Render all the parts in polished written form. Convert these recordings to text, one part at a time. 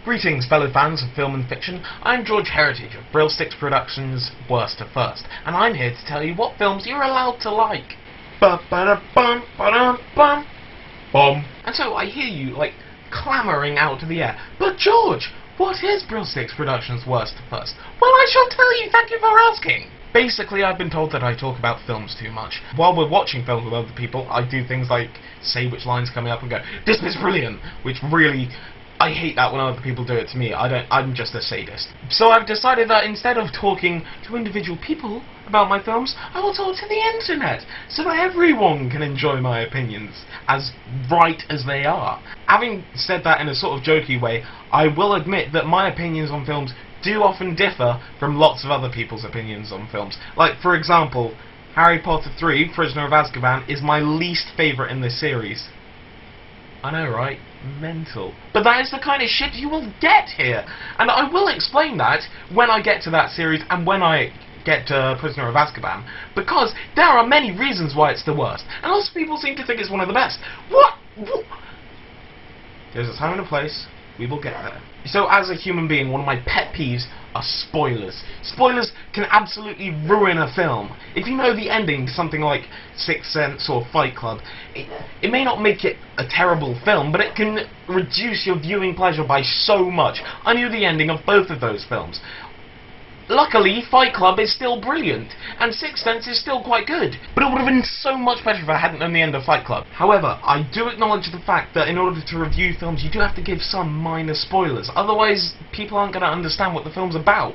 Greetings, fellow fans of film and fiction. I'm George Heritage of Brillsticks Productions' Worst to First, and I'm here to tell you what films you're allowed to like. Ba-ba-da-bum, ba-dum-bum, bum. And so I hear you, clamouring out to the air, but George, what is Brillsticks Productions' Worst to First? Well, I shall tell you, thank you for asking. Basically, I've been told that I talk about films too much. While we're watching films with other people, I do things like say which line's coming up and go, "This is brilliant," which really, I hate that when other people do it to me. I'm just a sadist. So I've decided that instead of talking to individual people about my films, I will talk to the internet, so that everyone can enjoy my opinions, as right as they are. Having said that in a sort of jokey way, I will admit that my opinions on films do often differ from lots of other people's opinions on films. Like, for example, Harry Potter 3, Prisoner of Azkaban, is my least favourite in this series. I know, right? Mental. But that is the kind of shit you will get here. And I will explain that when I get to that series and when I get to Prisoner of Azkaban, because there are many reasons why it's the worst. And lots of people seem to think it's one of the best. What? There's a time and a place. We will get there. So, as a human being, one of my pet peeves are spoilers. Spoilers can absolutely ruin a film. If you know the ending to something like Sixth Sense or Fight Club, it may not make it a terrible film, but it can reduce your viewing pleasure by so much. I knew the ending of both of those films. Luckily, Fight Club is still brilliant, and Sixth Sense is still quite good, but it would have been so much better if I hadn't known the end of Fight Club. However, I do acknowledge the fact that in order to review films, you do have to give some minor spoilers, otherwise people aren't going to understand what the film's about.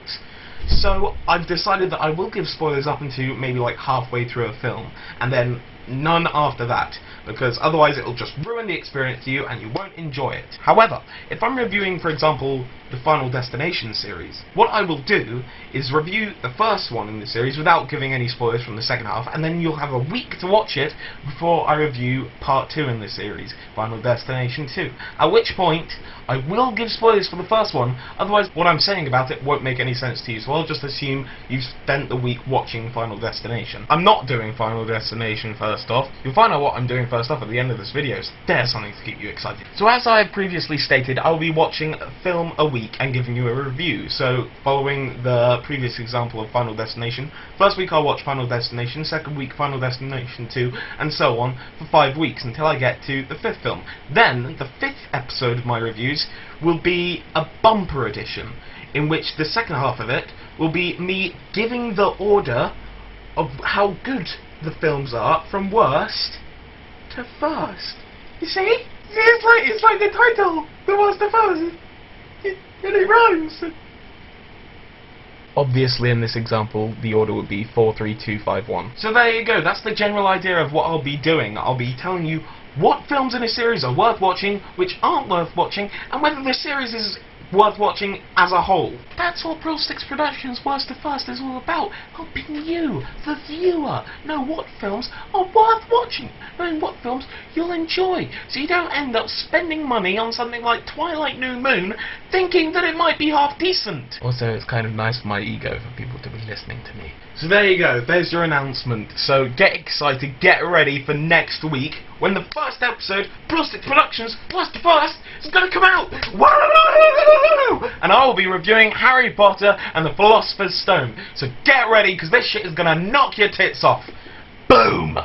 So, I've decided that I will give spoilers up into maybe halfway through a film, and then none after that, because otherwise it'll just ruin the experience to you and you won't enjoy it. However, if I'm reviewing, for example, the Final Destination series, what I will do is review the first one in the series without giving any spoilers from the second half, and then you'll have a week to watch it before I review part 2 in the series, Final Destination 2. At which point, I will give spoilers for the first one, otherwise what I'm saying about it won't make any sense to you, so I'll just assume you've spent the week watching Final Destination. I'm not doing Final Destination first off. You'll find out what I'm doing first off at the end of this video, so there's something to keep you excited. So as I have previously stated, I'll be watching a film a week and giving you a review. So following the previous example of Final Destination, first week I'll watch Final Destination, second week Final Destination 2, and so on for 5 weeks until I get to the 5th film. Then, the 5th episode of my reviews will be a bumper edition, in which the second half of it will be me giving the order of how good the films are from worst to first. You see? It's like the title, the worst to first. It rhymes. Obviously, in this example, the order would be 4, 3, 2, 5, 1. So there you go. That's the general idea of what I'll be doing. I'll be telling you what films in a series are worth watching, which aren't worth watching, and whether the series is worth watching as a whole. That's what Brillsticks Productions' Worst to First is all about, helping you, the viewer, know what films are worth watching, knowing what films you'll enjoy, so you don't end up spending money on something like Twilight New Moon, thinking that it might be half decent. Also, it's kind of nice for my ego for people to be listening to me. So there you go, there's your announcement. So get excited, get ready for next week, when the first episode, Brillsticks Productions' Worst to First, is going to come out! Woo! And I will be reviewing Harry Potter and the Philosopher's Stone. So get ready, because this shit is going to knock your tits off. Boom!